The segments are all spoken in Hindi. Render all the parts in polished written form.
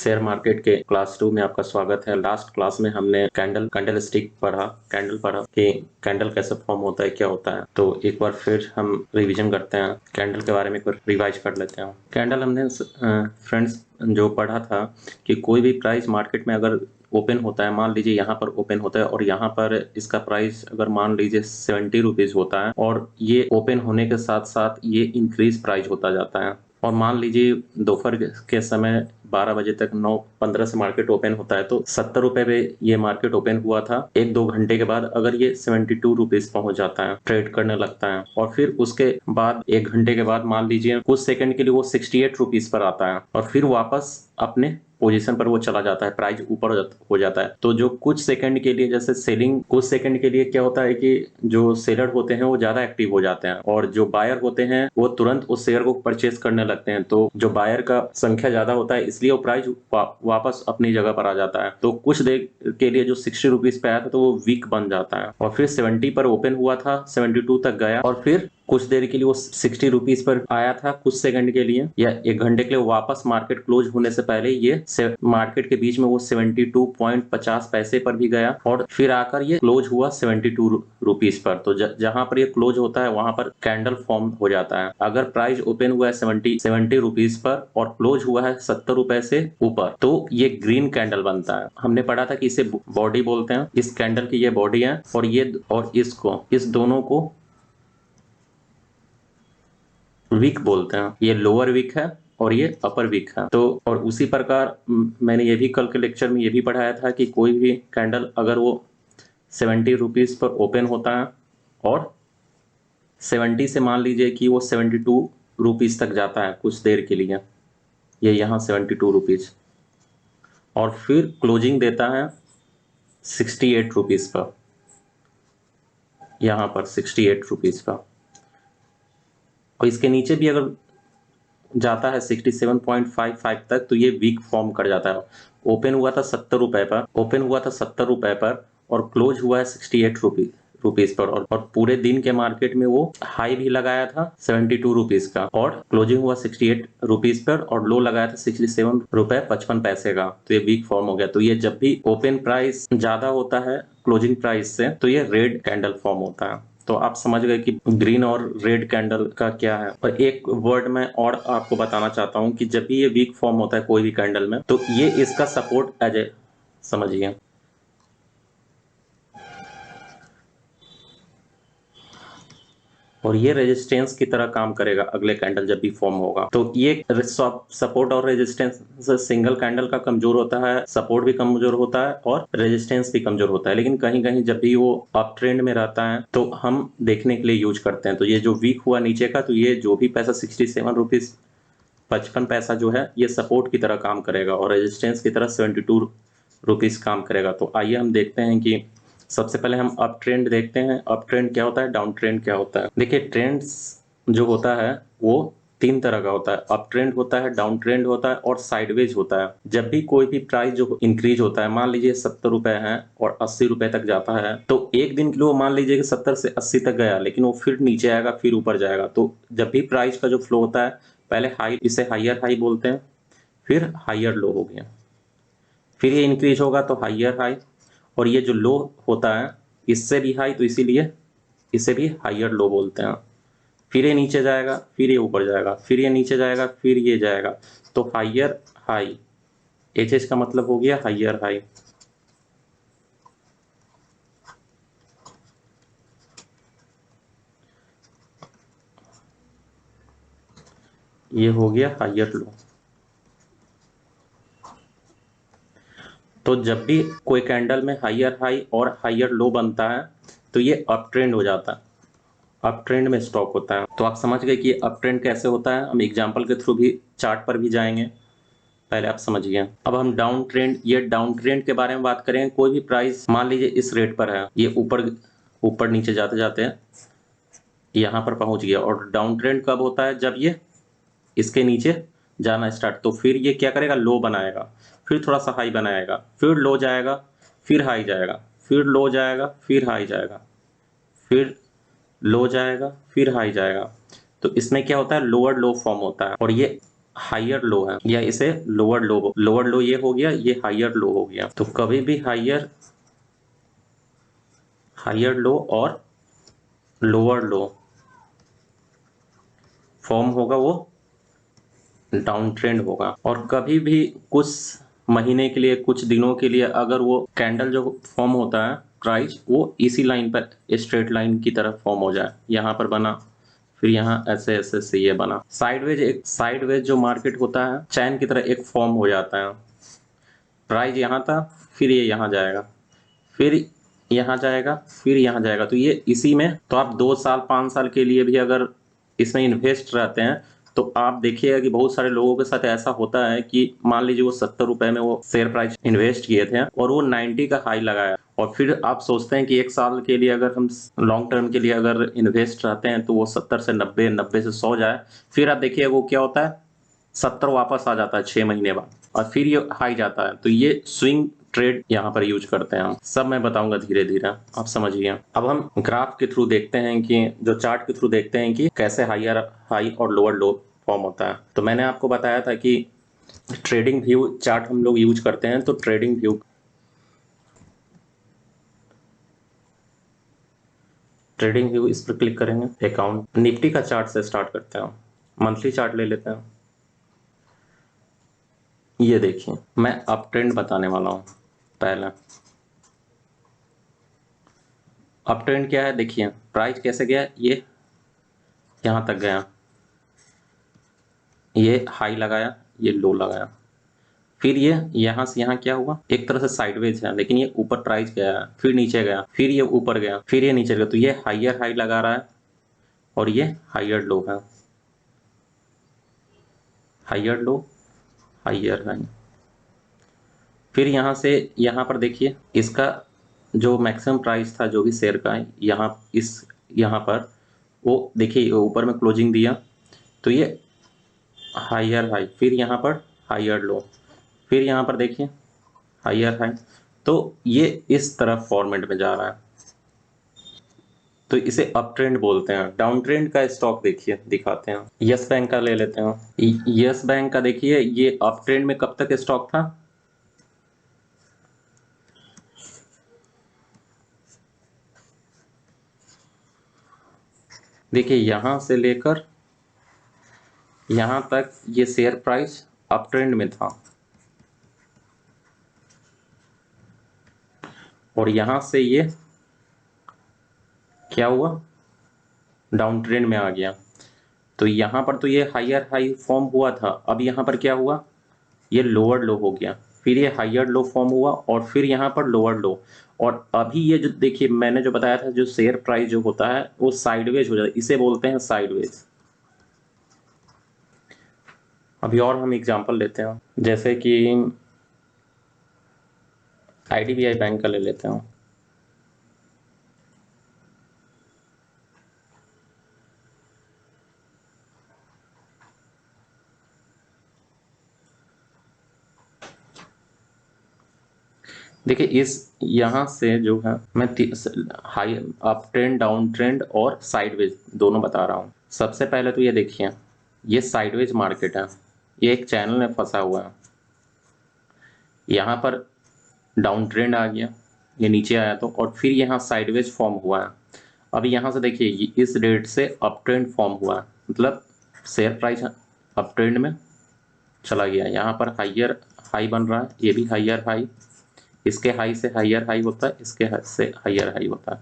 शेयर मार्केट के क्लास 2 में आपका स्वागत है। लास्ट क्लास में हमने कैंडल स्टिक पढ़ा, कैंडल पढ़ा कि कैंडल कैसे फॉर्म होता है, क्या होता है। तो एक बार फिर हम रिवीजन करते हैं, कैंडल के बारे में एक बार रिवाइज कर लेते हैं। कैंडल हमने फ्रेंड्स जो पढ़ा था कि कोई भी प्राइस मार्केट में अगर ओपन होता है, मान लीजिए यहाँ पर ओपन होता है और यहाँ पर इसका प्राइस अगर मान लीजिए 70 रुपीज होता है और ये ओपन होने के साथ साथ ये इंक्रीज प्राइस होता जाता है। और मान लीजिए दोपहर के समय 12 बजे तक 9:15 से मार्केट ओपन होता है तो 70 रुपए पे ये मार्केट ओपन हुआ था। 1-2 घंटे के बाद अगर ये 72 रुपीज पहुंच जाता है, ट्रेड करने लगता है और फिर उसके बाद 1 घंटे के बाद मान लीजिए कुछ सेकंड के लिए वो 68 रुपीज पर आता है और फिर वापस अपने पोजीशन पर वो चला जाता है, प्राइस ऊपर हो जाता है। तो जो कुछ सेकंड के लिए जैसे सेलिंग, कुछ सेकंड के लिए क्या होता है कि जो सेलर होते हैं वो ज्यादा एक्टिव हो जाते हैं और जो बायर होते हैं वो तुरंत उस शेयर को परचेस करने लगते हैं। तो जो बायर का संख्या ज्यादा होता है इसलिए वो प्राइस वापस अपनी जगह पर आ जाता है। तो कुछ देर के लिए जो 60 रुपीज पे आया था तो वो वीक बन जाता है और फिर 70 पर ओपन हुआ था, 72 तक गया और फिर कुछ देर के लिए वो 60 रुपीज पर आया था, कुछ सेकंड के लिए या 1 घंटे के लिए। वापस मार्केट क्लोज होने से पहले ये मार्केट के बीच में वो 72.50 पैसे पर भी गया और फिर आकर ये क्लोज हुआ 72 रुपीज पर। तो जहां पर ये क्लोज होता है वहां पर कैंडल फॉर्म हो जाता है। अगर प्राइस ओपन हुआ है 70 रुपीज पर और क्लोज हुआ है 70 रुपए से ऊपर तो ये ग्रीन कैंडल बनता है। हमने पढ़ा था कि इसे बॉडी बोलते हैं, इस कैंडल की ये बॉडी है और ये और इस दोनों को वीक बोलते हैं। ये लोअर वीक है और ये अपर वीक है। तो और उसी प्रकार मैंने ये भी कल के लेक्चर में ये भी पढ़ाया था कि कोई भी कैंडल अगर वो 70 रुपीज पर ओपन होता है और 70 से मान लीजिए कि वो 72 रुपीज तक जाता है कुछ देर के लिए, ये यहाँ 72 रुपीज और फिर क्लोजिंग देता है 68 रुपीज पर, यहाँ पर 68 रुपीज पर। और इसके नीचे भी अगर जाता है 67.55 तक तो ये वीक फॉर्म कर जाता है। ओपन हुआ था 70 रुपए पर, ओपन हुआ था 70 रुपए पर और क्लोज हुआ है 68 रुपीज पर और पूरे दिन के मार्केट में वो हाई भी लगाया था 72 रुपीज का और क्लोजिंग हुआ 68 रुपीज पर और लो लगाया था 67 रुपए 55 पैसे का। तो ये वीक फॉर्म हो गया। तो ये जब भी ओपन प्राइस ज्यादा होता है क्लोजिंग प्राइस से तो ये रेड कैंडल फॉर्म होता है। तो आप समझ गए कि ग्रीन और रेड कैंडल का क्या है। और एक वर्ड में और आपको बताना चाहता हूं कि जब भी ये वीक फॉर्म होता है कोई भी कैंडल में तो ये इसका सपोर्ट एज ए समझिए, और ये रेजिस्टेंस की तरह काम करेगा अगले कैंडल जब भी फॉर्म होगा। तो ये सपोर्ट और रेजिस्टेंस, सिंगल कैंडल का कमजोर होता है, सपोर्ट भी कमजोर होता है और रेजिस्टेंस भी कमजोर होता है। लेकिन कहीं कहीं जब भी वो अप ट्रेंड में रहता है तो हम देखने के लिए यूज करते हैं। तो ये जो वीक हुआ नीचे का तो ये जो भी पैसा 67 रुपीज 55 पैसा जो है ये सपोर्ट की तरह काम करेगा और रेजिस्टेंस की तरह 72 रुपीज काम करेगा। तो आइए हम देखते हैं कि सबसे पहले हम अप ट्रेंड देखते हैं। अप ट्रेंड क्या होता है, डाउन ट्रेंड क्या होता है। देखिए ट्रेंड्स जो होता है वो 3 तरह का होता है, अप ट्रेंड होता है, डाउन ट्रेंड होता है और साइडवेज होता है। जब भी कोई भी प्राइस जो इंक्रीज होता है, मान लीजिए 70 रुपए है और 80 रुपए तक जाता है तो एक दिन के लिए मान लीजिए कि 70 से 80 तक गया लेकिन वो फिर नीचे आएगा फिर ऊपर जाएगा। तो जब भी प्राइस का जो फ्लो होता है पहले हाई, इसे हाइयर हाई बोलते हैं, फिर हाइयर लो हो गया, फिर ये इंक्रीज होगा तो हाइयर हाई और ये जो लो होता है इससे भी हाई तो इसीलिए इसे भी हाइयर लो बोलते हैं। फिर ये नीचे जाएगा फिर ये ऊपर जाएगा फिर ये नीचे जाएगा फिर ये जाएगा तो हाइयर हाई, एच एच का मतलब हो गया हाइयर हाई। ये हो गया हाइयर लो। तो जब भी कोई कैंडल में हाइयर हाई और हाइयर लो बनता है तो ये अप ट्रेंड हो जाता है, अप ट्रेंड में स्टॉक होता है। तो आप समझ गए कि अप ट्रेंड कैसे होता है। हम एग्जांपल के थ्रू भी चार्ट पर भी जाएंगे, पहले आप समझिए। अब हम डाउन ट्रेंड, ये डाउन ट्रेंड के बारे में बात करेंगे। कोई भी प्राइस मान लीजिए इस रेट पर है, ये ऊपर ऊपर नीचे जाते जाते यहाँ पर पहुंच गया और डाउन ट्रेंड कब होता है, जब ये इसके नीचे जाना स्टार्ट, तो फिर ये क्या करेगा, लो बनाएगा, फिर थोड़ा सा हाई बनाएगा, फिर लो जाएगा, फिर हाई जाएगा, फिर लो जाएगा, फिर हाई जाएगा, फिर लो जाएगा, फिर हाई जाएगा। तो इसमें क्या होता है, लोअर लो फॉर्म होता है और ये हायर लो है, या इसे लोअर लो ये हो गया, ये हायर लो हो गया। तो कभी भी हायर लो और लोअर लो फॉर्म होगा वो डाउन ट्रेंड होगा। और कभी भी कुछ महीने के लिए, कुछ दिनों के लिए अगर वो कैंडल जो फॉर्म होता है प्राइस, वो इसी लाइन पर स्ट्रेट लाइन की तरफ फॉर्म हो जाए, यहाँ पर बना, फिर यहाँ ऐसे ऐसे से ये बना साइडवेज, एक साइडवेज जो मार्केट होता है चैन की तरह एक फॉर्म हो जाता है। प्राइस यहाँ था, फिर ये यहाँ जाएगा, फिर यहाँ जाएगा, फिर यहाँ जाएगा। तो ये इसी में, तो आप 2 साल 5 साल के लिए भी अगर इसमें इन्वेस्ट रहते हैं तो आप देखिएगा कि बहुत सारे लोगों के साथ ऐसा होता है कि मान लीजिए वो 70 रुपए में वो शेयर प्राइस इन्वेस्ट किए थे और वो 90 का हाई लगाया, और फिर आप सोचते हैं कि 1 साल के लिए अगर हम लॉन्ग टर्म के लिए अगर इन्वेस्ट रहते हैं तो वो 70 से 90, 90 से 100 जाए, फिर आप देखिएगा वो क्या होता है, 70 वापस आ जाता है 6 महीने बाद, और फिर ये हाई जाता है। तो ये स्विंग ट्रेड यहाँ पर यूज करते हैं हम, सब मैं बताऊंगा धीरे धीरे, आप समझिए। अब हम ग्राफ के थ्रू देखते हैं कि जो चार्ट के थ्रू देखते हैं कि कैसे हायर हाई और लोअर लो फॉर्म होता है। तो मैंने आपको बताया था कि ट्रेडिंग व्यू चार्ट हम लोग यूज करते हैं। तो ट्रेडिंग व्यू इस पर क्लिक करेंगे। अकाउंट निफ्टी का चार्ट से स्टार्ट करते हैं, मंथली चार्ट ले लेते हैं। ये देखिए मैं अप ट्रेंड बताने वाला हूँ। पहला अप ट्रेंड क्या है, देखिए प्राइस कैसे गया, ये यहाँ तक गया, ये हाई लगाया, ये लो लगाया, फिर ये यहाँ से यहाँ क्या हुआ, एक तरह से साइडवेज है, लेकिन ये ऊपर प्राइस गया है, फिर नीचे गया, फिर ये ऊपर गया, फिर ये नीचे गया। तो ये हायर हाई लगा रहा है और ये हायर लो है, हायर लो हायर हाई। फिर यहाँ से यहाँ पर देखिए इसका जो मैक्सिमम प्राइस था जो भी शेयर का है, यहाँ पर वो देखिए ऊपर में क्लोजिंग दिया, तो ये हायर हाई, फिर यहाँ पर हायर लो, फिर यहाँ पर देखिए हायर हाई। तो ये इस तरफ फॉर्मेट में जा रहा है, तो इसे अप ट्रेंड बोलते हैं। डाउन ट्रेंड का स्टॉक देखिए दिखाते हैं, यस बैंक का ले लेते हैं। यस बैंक का देखिए ये अप ट्रेंड में कब तक स्टॉक था, देखिए यहां से लेकर यहां तक ये शेयर प्राइस अप ट्रेंड में था, और यहां से ये क्या हुआ, डाउन ट्रेंड में आ गया। तो यहाँ पर तो ये हायर हाई फॉर्म हुआ था, अब यहाँ पर क्या हुआ, ये लोअर लो हो गया, फिर ये हायर लो फॉर्म हुआ, और फिर यहाँ पर लोअर लो। और अभी ये जो देखिए मैंने जो बताया था, जो शेयर प्राइस जो होता है वो साइडवेज हो जाता है, इसे बोलते हैं साइडवेज। अभी और हम एग्जांपल लेते हैं, जैसे कि आईडीबीआई बैंक का ले लेते हैं। देखिए इस यहाँ से जो है मैं high up trend, down trend और साइडवेज दोनों बता रहा हूँ। सबसे पहले तो ये देखिए ये साइडवेज मार्केट है, ये एक चैनल में फंसा हुआ है, यहाँ पर डाउन ट्रेंड आ गया, ये नीचे आया तो, और फिर यहाँ साइडवेज फॉर्म हुआ है। अब यहाँ से देखिए इस रेट से अप ट्रेंड फॉर्म हुआ है, मतलब शेयर प्राइस अप ट्रेंड में चला गया, यहाँ पर हायर हाई बन रहा है, ये भी हायर हाई, इसके हाई से हायर हाई होता है, इसके हाई से हायर हाई होता है,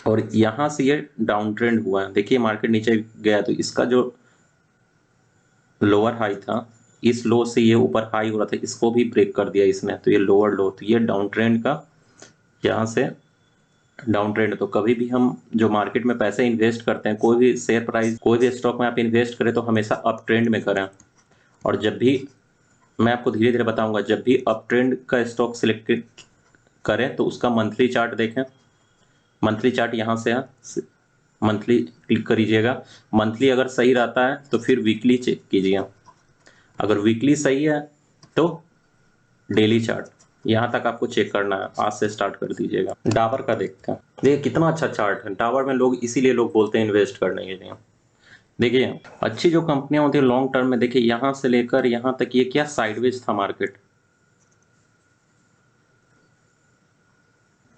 और यहाँ से ये डाउन ट्रेंड हुआ है। देखिए मार्केट नीचे गया तो इसका जो लोअर हाई था, इस लो से ये ऊपर हाई हो रहा था, इसको भी ब्रेक कर दिया इसने, तो ये लोअर लो, तो ये डाउन ट्रेंड का यहाँ से डाउन ट्रेंड। तो कभी भी हम जो मार्केट में पैसे इन्वेस्ट करते हैं, कोई भी शेयर प्राइस, कोई भी स्टॉक में आप इन्वेस्ट करें तो हमेशा अप ट्रेंड में करें। और जब भी मैं आपको धीरे धीरे बताऊंगा, जब भी अप ट्रेंड का स्टॉक सिलेक्ट करें तो उसका मंथली चार्ट देखें। मंथली चार्ट यहाँ से है, मंथली क्लिक करिएगा, मंथली अगर सही रहता है तो फिर वीकली चेक कीजिए, अगर वीकली सही है तो डेली चार्ट, यहाँ तक आपको चेक करना है, आज से स्टार्ट कर दीजिएगा। डाबर का देखते हैं, देखिए कितना अच्छा चार्ट है। डाबर में लोग इसीलिए लोग बोलते हैं इन्वेस्ट करने के लिए। देखिए अच्छी जो कंपनियां होती है लॉन्ग टर्म में, देखिए यहाँ से लेकर यहाँ तक ये क्या साइडवेज था मार्केट।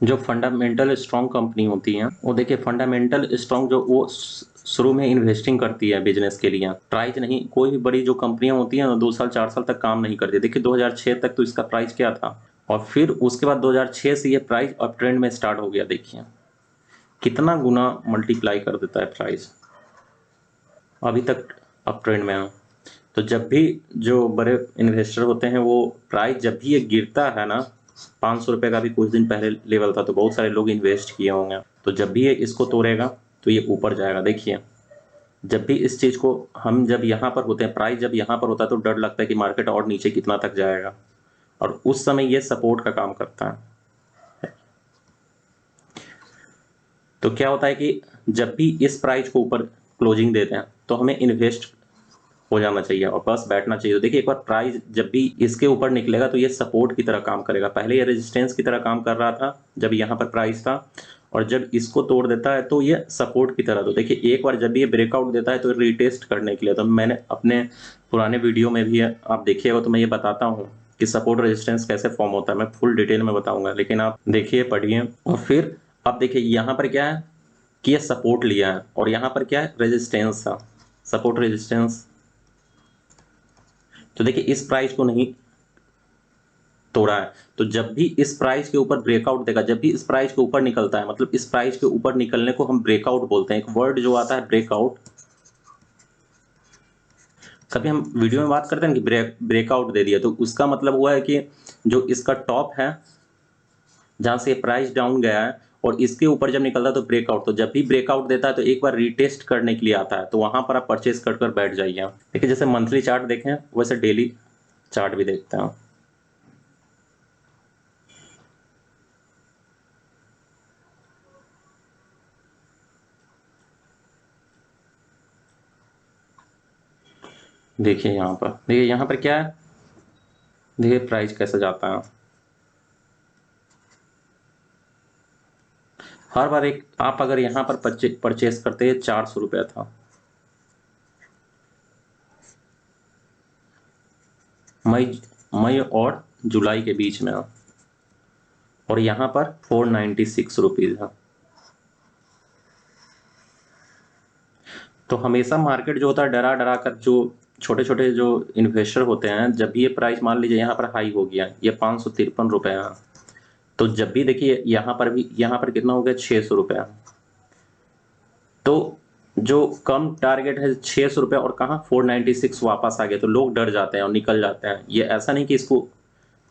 जो फंडामेंटल स्ट्रांग कंपनी होती हैं वो देखिए फंडामेंटल स्ट्रांग जो वो शुरू में इन्वेस्टिंग करती है बिजनेस के लिए, प्राइस नहीं। कोई भी बड़ी जो कंपनियां होती हैं ना 2 साल 4 साल तक काम नहीं करती। देखिए 2006 तक तो इसका प्राइस क्या था, और फिर उसके बाद 2006 से ये प्राइस अप ट्रेंड में स्टार्ट हो गया। देखिए कितना गुना मल्टीप्लाई कर देता है प्राइस, अभी तक अप ट्रेंड में है। तो जब भी जो बड़े इन्वेस्टर होते हैं वो प्राइस जब भी ये गिरता है ना, 500 रुपये का भी कुछ दिन पहले लेवल था तो बहुत सारे लोग इन्वेस्ट किए होंगे, तो जब भी ये इसको तोड़ेगा तो ये ऊपर जाएगा। देखिए जब भी इस चीज़ को हम जब यहाँ पर होते हैं, प्राइस जब यहाँ पर होता है तो डर लगता है कि मार्केट और नीचे कितना तक जाएगा, और उस समय ये सपोर्ट का काम करता है। तो क्या होता है कि जब भी इस प्राइस को ऊपर क्लोजिंग देते हैं तो हमें इन्वेस्ट हो जाना चाहिए और बस बैठना चाहिए। तो देखिए एक बार प्राइस जब भी इसके ऊपर निकलेगा तो ये सपोर्ट की तरह काम करेगा। पहले ये रेजिस्टेंस की तरह काम कर रहा था जब यहाँ पर प्राइस था, और जब इसको तोड़ देता है तो ये सपोर्ट की तरह। तो देखिए एक बार जब भी ये ब्रेकआउट देता है तो रीटेस्ट करने के लिए, तो मैंने अपने पुराने वीडियो में भी आप देखिएगा तो मैं ये बताता हूँ कि सपोर्ट रेजिस्टेंस कैसे फॉर्म होता है, मैं फुल डिटेल में बताऊंगा, लेकिन आप देखिए पढ़िए। और फिर अब देखिए यहाँ पर क्या है कि ये सपोर्ट लिया है और यहाँ पर क्या है रेजिस्टेंस था, सपोर्ट रेजिस्टेंस। तो देखिए इस प्राइस को नहीं तोड़ा है, तो जब भी इस प्राइस के ऊपर ब्रेकआउट देगा, जब भी इस प्राइस के ऊपर निकलता है, मतलब इस प्राइस के ऊपर निकलने को हम ब्रेकआउट बोलते हैं। एक वर्ड जो आता है ब्रेकआउट, कभी हम वीडियो में बात करते हैं कि ब्रेकआउट दे दिया, तो उसका मतलब हुआ है कि जो इसका टॉप है जहां से प्राइस डाउन गया है और इसके ऊपर जब निकलता है तो ब्रेकआउट। तो जब भी ब्रेकआउट देता है तो एक बार रीटेस्ट करने के लिए आता है, तो वहां पर आप परचेस कर बैठ जाइए। देखिए जैसे मंथली चार्ट देखें वैसे डेली चार्ट भी देखते हैं। देखिए यहाँ पर क्या है, देखिए प्राइस कैसे जाता है। हर बार एक आप अगर यहाँ पर परचेस करते हैं 400 रुपया था, मई मई और जुलाई के बीच में, और यहाँ पर 496 रुपीज है। तो हमेशा मार्केट जो होता है डरा डरा कर, जो छोटे छोटे जो इन्वेस्टर होते हैं, जब भी ये प्राइस मान लीजिए यहाँ पर हाई हो गया, ये 553 रुपये है, तो जब भी देखिए यहाँ पर भी, यहाँ पर कितना हो गया 600 रुपया, तो जो कम टारगेट है 600 रुपया और कहाँ 496 वापस आ गया, तो लोग डर जाते हैं और निकल जाते हैं। ये ऐसा नहीं कि इसको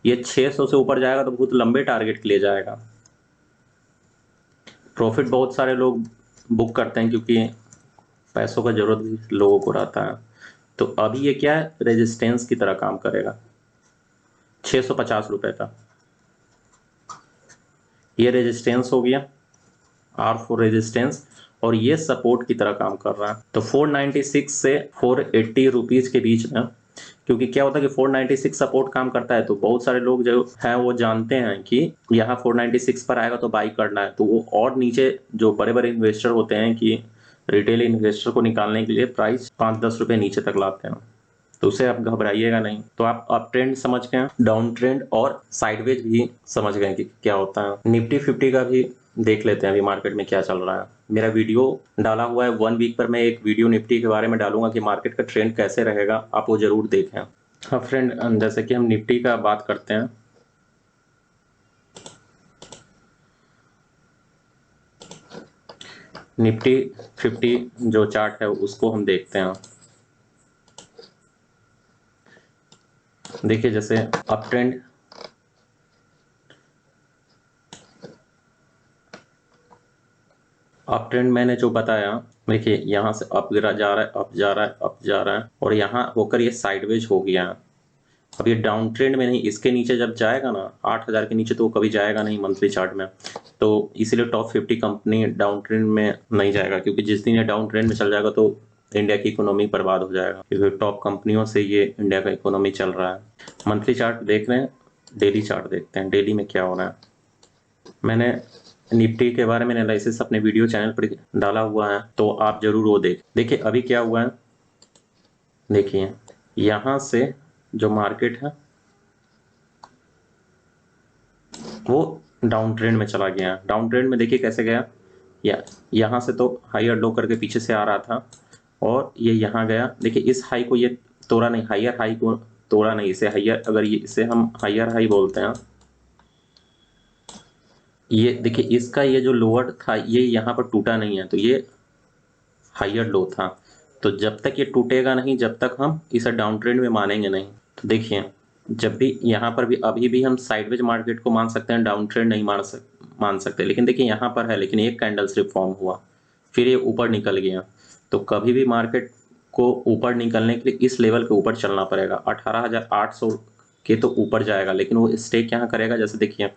ये 600 से ऊपर जाएगा तो बहुत लंबे टारगेट के लिए जाएगा। प्रॉफिट बहुत सारे लोग बुक करते हैं क्योंकि पैसों का जरूरत भी लोगों को रहता है। तो अभी ये क्या है रेजिस्टेंस की तरह काम करेगा 650 रुपये का, ये रेजिस्टेंस हो गया R4 रेजिस्टेंस, और ये सपोर्ट की तरह काम कर रहा है। तो 496 से 480 रुपीज के बीच में, क्योंकि क्या होता है कि 496 सपोर्ट काम करता है, तो बहुत सारे लोग जो हैं वो जानते हैं कि यहाँ 496 पर आएगा तो बाई करना है, तो वो और नीचे जो बड़े बड़े इन्वेस्टर होते हैं कि रिटेल इन्वेस्टर को निकालने के लिए प्राइस 5-10 रुपये नीचे तक लाते हैं। तो उसे आप घबराइएगा नहीं। तो आप अप ट्रेंड समझ गए, डाउन ट्रेंड और साइडवेज भी समझ गए कि क्या होता है। निफ्टी 50 का भी देख लेते हैं अभी मार्केट में क्या चल रहा है। मेरा वीडियो डाला हुआ है 1 वीक पर, मैं एक वीडियो निफ्टी के बारे में डालूंगा कि मार्केट का ट्रेंड कैसे रहेगा, आप वो जरूर देखें। हाँ फ्रेंड, जैसे कि हम निफ्टी का बात करते हैं, निफ्टी 50 जो चार्ट है उसको हम देखते हैं। देखिए जैसे अप ट्रेंड, अप ट्रेंड मैंने जो बताया, देखिए यहाँ से अप गिरा जा रहा है, अप जा रहा है, अप जा रहा है, और यहाँ होकर ये साइडवेज हो गया है। अब ये डाउन ट्रेंड में नहीं, इसके नीचे जब जाएगा ना 8000 के नीचे तो वो कभी जाएगा नहीं मंथली चार्ट में, तो इसीलिए टॉप 50 कंपनी डाउन ट्रेंड में नहीं जाएगा, क्योंकि जिस दिन ये डाउन ट्रेंड में चल जाएगा तो इंडिया की इकोनॉमी बर्बाद हो जाएगा, क्योंकि टॉप कंपनियों से ये इंडिया का इकोनॉमी चल रहा है। मंथली चार्ट देख रहे हैं, डेली चार्ट देखते हैं, डेली में क्या हो रहा है। मैंने निफ्टी के बारे में एनालिसिस अपने वीडियो चैनल पर डाला हुआ है, तो आप जरूर वो देखिए। अभी क्या हुआ है, देखिए यहाँ से जो मार्केट है वो डाउन ट्रेंड में चला गया। डाउन ट्रेंड में देखिए कैसे गया, यहाँ से तो हायर लो करके पीछे से आ रहा था और ये यहाँ गया। देखिए इस हाई को ये तोड़ा नहीं, हायर हाई को तोड़ा नहीं, इसे हायर, अगर ये इसे हम हायर हाई बोलते हैं, ये देखिए इसका ये जो लोअर था ये यहाँ पर टूटा नहीं है, तो ये हायर लो था। तो जब तक ये टूटेगा नहीं, जब तक हम इसे डाउन ट्रेंड में मानेंगे नहीं। तो देखिए जब भी यहाँ पर भी, अभी भी हम साइडवेज मार्केट को मान सकते हैं, डाउन ट्रेंड नहीं मान सकते। लेकिन देखिए यहाँ पर है, लेकिन एक कैंडल सिर्फ फॉर्म हुआ, फिर ये ऊपर निकल गया। तो कभी भी मार्केट को ऊपर निकलने के लिए इस लेवल के ऊपर चलना पड़ेगा, 18,800 के तो ऊपर जाएगा, लेकिन वो स्टेक यहाँ करेगा। जैसे देखिए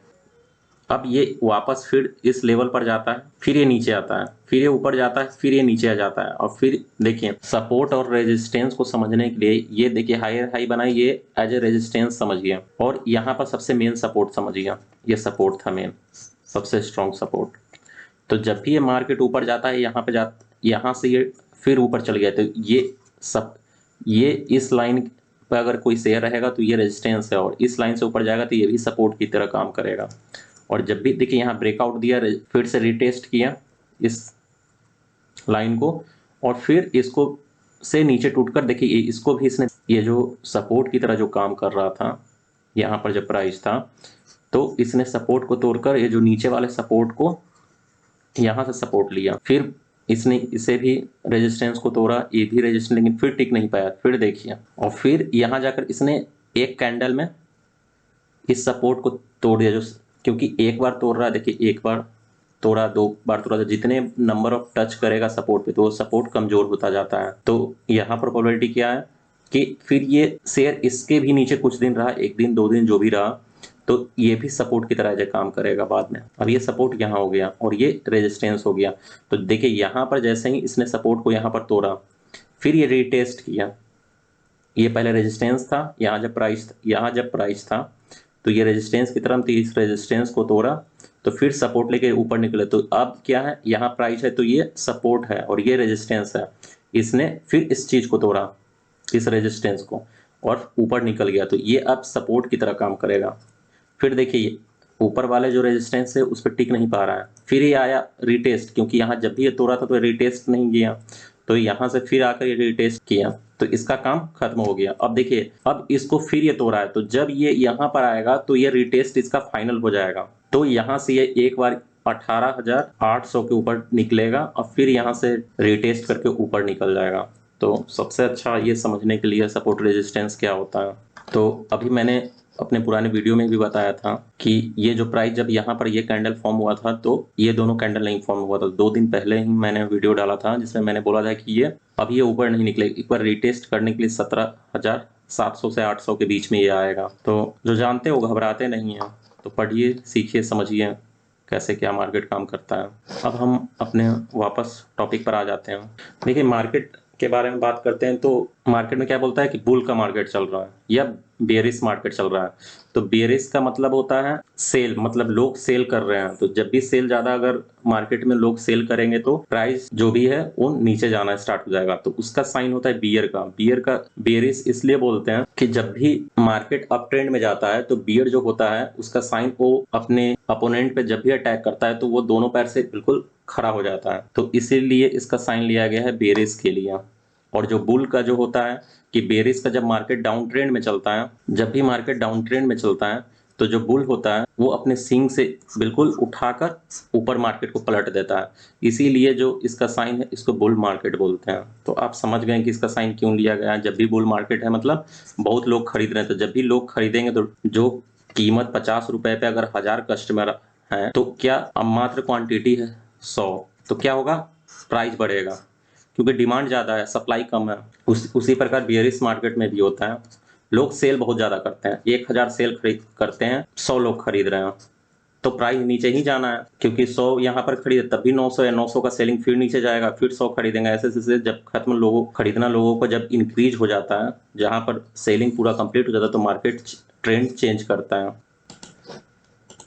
अब ये वापस फिर इस लेवल पर जाता है, फिर ये नीचे आता है, फिर ये ऊपर जाता है, फिर ये नीचे आ जाता है, और फिर देखिए सपोर्ट और रेजिस्टेंस को समझने के लिए ये देखिए हायर हाई बनाई, ये एज ए रेजिस्टेंस समझिए, और यहाँ पर सबसे मेन सपोर्ट समझिए, ये सपोर्ट था मेन, सबसे स्ट्रॉन्ग सपोर्ट। तो जब भी ये मार्केट ऊपर जाता है, यहाँ से ये फिर ऊपर चल गया, तो ये इस लाइन पर अगर कोई शेयर रहेगा तो ये रेजिस्टेंस है, और इस लाइन से ऊपर जाएगा तो ये भी सपोर्ट की तरह काम करेगा। और जब भी देखिए यहाँ ब्रेकआउट दिया, फिर से रिटेस्ट किया इस लाइन को, और फिर इसको से नीचे टूटकर देखिए इसको भी इसने, ये जो सपोर्ट की तरह जो काम कर रहा था यहाँ पर जब प्राइस था, तो इसने सपोर्ट को तोड़कर ये जो नीचे वाले सपोर्ट को यहाँ से सपोर्ट लिया, फिर इसने इसे भी रेजिस्टेंस को तोड़ा, ये भी रेजिस्टेंस, लेकिन फिर टिक नहीं पाया। फिर देखिए, और फिर यहाँ जाकर इसने एक कैंडल में इस सपोर्ट को तोड़ दिया, जो क्योंकि एक बार तोड़ रहा है, देखिए एक बार तोड़ा, दो बार तोड़ा, तो जितने नंबर ऑफ टच करेगा सपोर्ट पे तो वो सपोर्ट कमजोर होता जाता है। तो यहाँ पर प्रोबेबिलिटी क्या है कि फिर ये शेयर इसके भी नीचे कुछ दिन रहा, एक दिन दो दिन जो भी रहा, तो ये भी सपोर्ट की तरह जो काम करेगा बाद में। अब ये सपोर्ट यहाँ हो गया और ये रेजिस्टेंस हो गया। तो देखिए यहाँ पर जैसे ही इसने सपोर्ट को यहाँ पर तोड़ा, फिर ये रीटेस्ट किया, ये पहले रेजिस्टेंस था, यहाँ जब प्राइस था तो ये रेजिस्टेंस की तरफ, इस रेजिस्टेंस को तोड़ा, तो फिर सपोर्ट लेके ऊपर निकले। तो अब क्या है, यहाँ प्राइस है तो ये सपोर्ट है और ये रेजिस्टेंस है, इसने फिर इस चीज को तोड़ा, इस रेजिस्टेंस को, और ऊपर निकल गया, तो ये अब सपोर्ट की तरह काम करेगा। फिर देखिए ऊपर वाले जो रेजिस्टेंस है उस पर टिक नहीं पा रहा है, फिर ये आया रिटेस्ट, क्योंकि यहाँ जब भी ये तोड़ा था तो रिटेस्ट नहीं किया, तो यहाँ से फिर आकर ये रिटेस्ट किया, तो इसका काम खत्म हो गया। अब देखिए अब इसको फिर ये तोड़ा है, तो जब ये यहाँ पर आएगा तो ये रिटेस्ट इसका फाइनल हो जाएगा। तो यहाँ से ये एक बार 18,800 के ऊपर निकलेगा और फिर यहाँ से रिटेस्ट करके ऊपर निकल जाएगा। तो सबसे अच्छा ये समझने के लिए सपोर्ट रेजिस्टेंस क्या होता है। तो अभी मैंने अपने पुराने वीडियो में भी बताया था कि ये जो प्राइस जब यहाँ पर ये कैंडल फॉर्म हुआ था, तो ये दोनों कैंडल नहीं फॉर्म हुआ था। 2 दिन पहले ही मैंने वीडियो डाला था जिसमें मैंने बोला था कि ये अब ये ऊपर नहीं निकले, एक बार रिटेस्ट करने के लिए 17,700 से 800 के बीच में ये आएगा। तो जो जानते हो घबराते नहीं हैं, तो पढ़िए, सीखिए, समझिए कैसे क्या मार्केट काम करता है। अब हम अपने वापस टॉपिक पर आ जाते हैं। देखिए मार्केट के बारे में बात करते हैं, तो मार्केट में क्या बोलता है कि बुल का मार्केट चल रहा है या बेयरिश मार्केट चल रहा है। तो बेयरिश का मतलब होता है सेल, मतलब लोग सेल कर रहे हैं। तो जब भी सेल ज्यादा, अगर मार्केट में लोग सेल करेंगे तो प्राइस जो भी है वो नीचे जाना स्टार्ट हो जाएगा, तो उसका साइन होता है बियर का बेयरिश इसलिए बोलते हैं कि जब भी मार्केट अप ट्रेंड में जाता है तो बियर जो होता है उसका साइन, वो अपने अपोनेंट पे जब भी अटैक करता है तो वो दोनों पैर से बिल्कुल खड़ा हो जाता है, तो इसीलिए इसका साइन लिया गया है बेयरिश के लिए। और जो बुल का जो होता है कि बेयरिश का जब मार्केट डाउन ट्रेंड में चलता है, जब भी मार्केट डाउन ट्रेंड में चलता है तो जो बुल होता है वो अपने सींग से बिल्कुल उठाकर ऊपर मार्केट को पलट देता है, इसीलिए जो इसका साइन है इसको बुल मार्केट बोलते हैं। तो आप समझ गए कि इसका साइन क्यों लिया गया है। जब भी बुल मार्केट है मतलब बहुत लोग खरीद रहे हैं, तो जब भी लोग खरीदेंगे तो जो कीमत 50 रुपए पे अगर 1000 कस्टमर है, तो क्या अब मात्र क्वांटिटी है 100, तो क्या होगा, प्राइस बढ़ेगा, क्योंकि डिमांड ज़्यादा है, सप्लाई कम है। उसी प्रकार बियरिश मार्केट में भी होता है, लोग सेल बहुत ज़्यादा करते हैं, 1000 सेल करते हैं, 100 लोग खरीद रहे हैं, तो प्राइस नीचे ही जाना है, क्योंकि 100 यहाँ पर खरीदे तब भी 900 या 900 का सेलिंग, फिर नीचे जाएगा, फिर 100 खरीदेंगे, ऐसे ऐसे जब खत्म खरीदना लोगों को जब इंक्रीज हो जाता है, जहाँ पर सेलिंग पूरा कंप्लीट हो जाता है, तो मार्केट ट्रेंड चेंज करता है।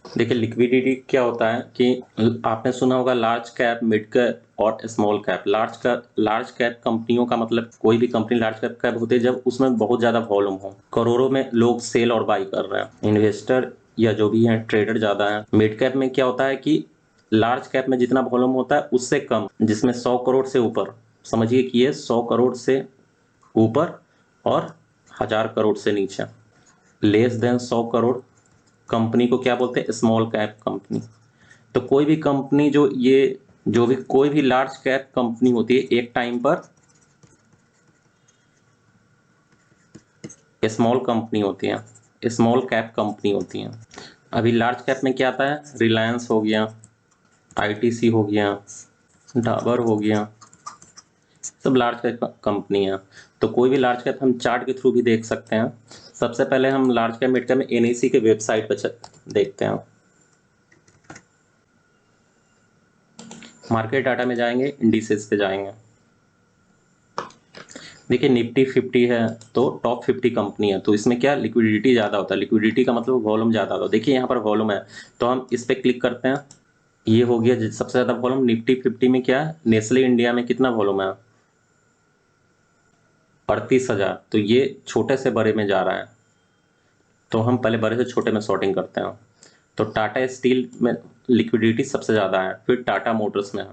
देखिए लिक्विडिटी क्या होता है कि आपने सुना होगा लार्ज कैप, मिड कैप और स्मॉल कैप। लार्ज कैप कंपनियों का मतलब कोई भी कंपनी लार्ज कैप होती है जब उसमें बहुत ज़्यादा वॉल्यूम हो, करोड़ों में लोग सेल और बाई कर रहे हैं, इन्वेस्टर या जो भी हैं ट्रेडर ज़्यादा हैं। मिड कैप में क्या होता है कि लार्ज कैप में जितना वॉल्यूम होता है उससे कम, जिसमें 100 करोड़ से ऊपर, समझिए कि ये 100 करोड़ से ऊपर और 1000 करोड़ से नीचे, लेस देन 100 करोड़ कंपनी को क्या बोलते हैं, स्मॉल कैप कंपनी। तो कोई भी कंपनी जो भी कोई भी लार्ज कैप कंपनी होती है एक टाइम पर स्मॉल कंपनी होती है, स्मॉल कैप कंपनी होती हैं। अभी लार्ज कैप में क्या आता है, रिलायंस हो गया, आईटीसी हो गया, डाबर हो गया, सब लार्ज कैप कंपनी है। तो कोई भी लार्ज कैप हम चार्ट के थ्रू भी देख सकते हैं। सबसे पहले हम लार्ज कैप मिड कैप में एनआईसी के वेबसाइट पर देखते हैं। मार्केट डाटा में जाएंगे, इंडिसेस पे जाएंगे। देखिए निफ्टी 50 है तो टॉप 50 कंपनी है, तो इसमें क्या लिक्विडिटी ज़्यादा होता है। लिक्विडिटी का मतलब वॉल्यूम ज़्यादा होता है। देखिए यहाँ पर वॉल्यूम है तो हम इस पर क्लिक करते हैं, ये हो गया सबसे ज़्यादा वॉल्यूम। निफ्टी 50 में क्या है, नेस्ले इंडिया में कितना वॉल्यूम है, 38,000। तो ये छोटे से बड़े में जा रहा है, तो हम पहले बड़े से छोटे में सॉर्टिंग करते हैं। तो टाटा स्टील में लिक्विडिटी सबसे ज़्यादा है, फिर टाटा मोटर्स में है,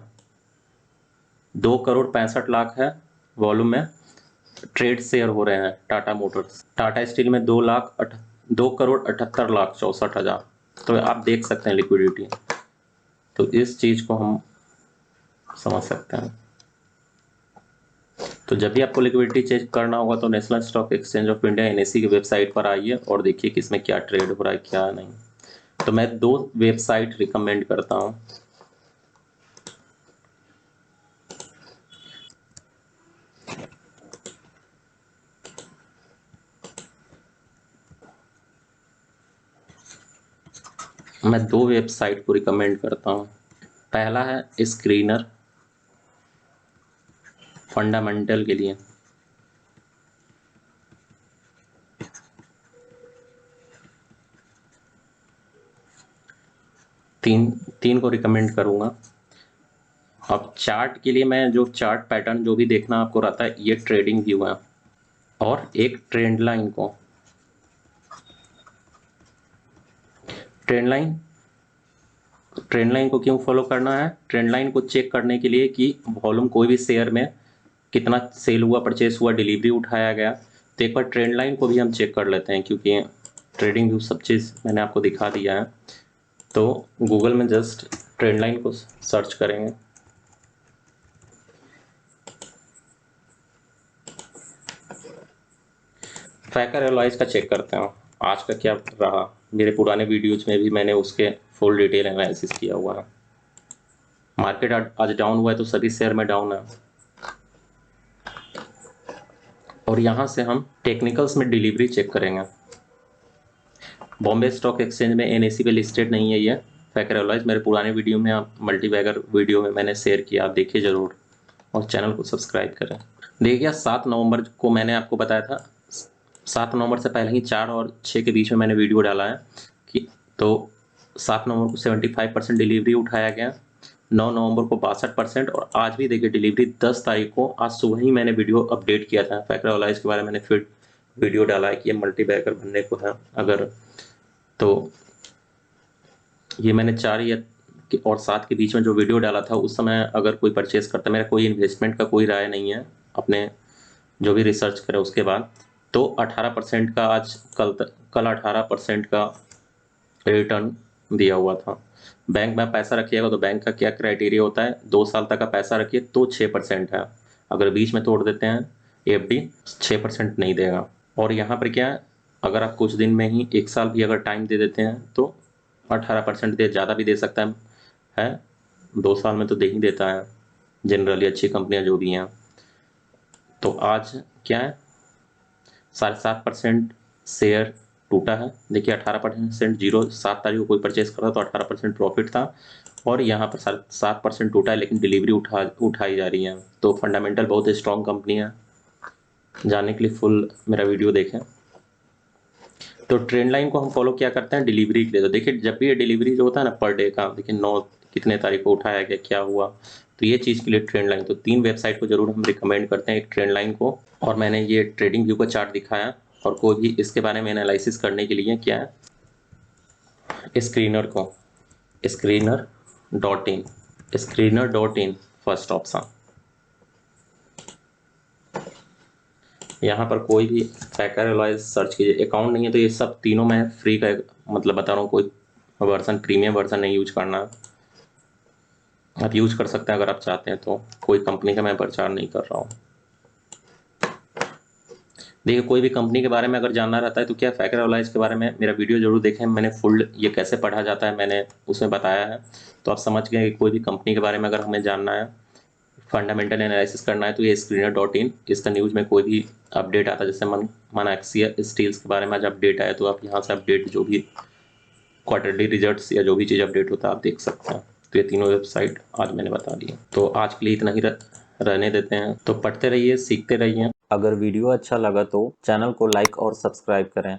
2,65,00,000 है वॉल्यूम में, ट्रेड शेयर हो रहे हैं टाटा मोटर्स। टाटा स्टील में 2,78,64,64,000। तो आप देख सकते हैं लिक्विडिटी। तो इस चीज को हम समझ सकते हैं। तो जब भी आपको लिक्विडिटी चेक करना होगा तो national stock exchange of India NSC की वेबसाइट पर आइए और देखिए कि इसमें क्या ट्रेड हो रहा है क्या नहीं। तो मैं 2 वेबसाइट रिकमेंड करता हूँ। मैं 2 वेबसाइट को रिकमेंड करता हूँ। पहला है स्क्रीनर, फंडामेंटल के लिए। तीन को रिकमेंड करूंगा। अब चार्ट के लिए मैं जो चार्ट पैटर्न जो भी देखना आपको रहता है, ये ट्रेडिंग व्यू है और एक ट्रेंड लाइन को, ट्रेंड लाइन को क्यों फॉलो करना है, ट्रेंड लाइन को चेक करने के लिए कि वॉल्यूम कोई भी शेयर में कितना सेल हुआ, परचेस हुआ, डिलीवरी उठाया गया। तो एक बार ट्रेंड लाइन को भी हम चेक कर लेते हैं, क्योंकि ट्रेडिंग व्यू सब चीज़ मैंने आपको दिखा दिया है। तो गूगल में जस्ट ट्रेंड लाइन को सर्च करेंगे। फैक्टर एनालाइज का चेक करते हैं आज का क्या रहा। मेरे पुराने वीडियोज में भी मैंने उसके फुल डिटेल एनालिसिस किया हुआ है। मार्केट आज डाउन हुआ है तो सभी शेयर में डाउन है। और यहाँ से हम टेक्निकल्स में डिलीवरी चेक करेंगे। बॉम्बे स्टॉक एक्सचेंज में एनएसी पे लिस्टेड नहीं है ये फैक्टर एनालाइज। मेरे पुराने वीडियो में, आप मल्टीबैगर वीडियो में मैंने शेयर किया, आप देखिए ज़रूर और चैनल को सब्सक्राइब करें। देखिए 7 नवंबर को मैंने आपको बताया था, 7 नवंबर से पहले ही 4 और 6 के बीच में मैंने वीडियो डाला है कि तो 7 नवंबर को 75% डिलीवरी उठाया गया, 9 नवंबर को 62%, और आज भी देखिए डिलीवरी 10 तारीख को, आज सुबह ही मैंने वीडियो अपडेट किया था फैक्टर एनालाइज के बारे में। मैंने फिर वीडियो डाला है कि ये मल्टीबैगर बनने को है। अगर तो ये मैंने 4 या और 7 के बीच में जो वीडियो डाला था, उस समय अगर कोई परचेस करता, मेरा कोई इन्वेस्टमेंट का कोई राय नहीं है, अपने जो भी रिसर्च करें उसके बाद, तो 18% का आज कल 18% का रिटर्न दिया हुआ था। बैंक में पैसा रखिएगा तो बैंक का क्या क्राइटेरिया होता है, 2 साल तक का पैसा रखिए तो 6% है, अगर बीच में तोड़ देते हैं एफडी 6% नहीं देगा। और यहाँ पर क्या है, अगर आप कुछ दिन में ही 1 साल भी अगर टाइम दे देते हैं तो 18% दे, ज़्यादा भी दे सकता है 2 साल में तो दे ही देता है जनरली अच्छी कंपनियां जो भी हैं। तो आज क्या है, 7.5% शेयर टूटा है। देखिए 18% 7 तारीख को कोई परचेस कर रहा तो 18% प्रॉफिट था, और यहाँ पर 7% टूटा है, लेकिन डिलीवरी उठाई जा रही है। तो फंडामेंटल बहुत स्ट्रॉन्ग कंपनी है। जानने के लिए फुल मेरा वीडियो देखें। तो ट्रेंड लाइन को हम फॉलो क्या करते हैं डिलीवरी के लिए। तो देखिए जब भी ये डिलीवरी जो होता है ना पर डे का, देखिए 9 कितने तारीख को उठाया गया, क्या हुआ, तो ये चीज़ के लिए ट्रेंड लाइन, तो 3 वेबसाइट को जरूर हम रिकमेंड करते हैं, एक ट्रेंड लाइन को, और मैंने ये ट्रेडिंग व्यू का चार्ट दिखाया, और कोई भी इसके बारे में एनालिसिस करने के लिए क्या है, स्क्रीनर को, स्क्रीनर.इन फर्स्ट ऑप्शन। यहाँ पर कोई भी पैकर एलाइज सर्च कीजिए, अकाउंट नहीं है तो ये सब तीनों में फ्री का, मतलब बता रहा हूँ, कोई वर्जन प्रीमियम वर्जन नहीं यूज करना, आप यूज कर सकते हैं अगर आप चाहते हैं तो, कोई कंपनी का मैं प्रचार नहीं कर रहा हूँ। देखिए कोई भी कंपनी के बारे में अगर जानना रहता है तो क्या फैक्टर एनालाइज के बारे में मेरा वीडियो जरूर देखें, मैंने फुल ये कैसे पढ़ा जाता है मैंने उसमें बताया है, तो आप समझ गए कि कोई भी कंपनी के बारे में अगर हमें जानना है, फंडामेंटल एनालिसिस करना है, तो ये स्क्रीनर.इन, इसका न्यूज़ में कोई भी अपडेट आता है, जैसे मनाक्सिया स्टील्स के बारे में आज अपडेट आया, तो आप यहाँ से अपडेट जो भी क्वार्टरली रिजल्ट्स या जो भी चीज़ अपडेट होता है आप देख सकते हैं। तो ये तीनों वेबसाइट आज मैंने बता दी। तो आज के लिए इतना ही रहने देते हैं, तो पढ़ते रहिए, सीखते रहिए। अगर वीडियो अच्छा लगा तो चैनल को लाइक और सब्सक्राइब करें।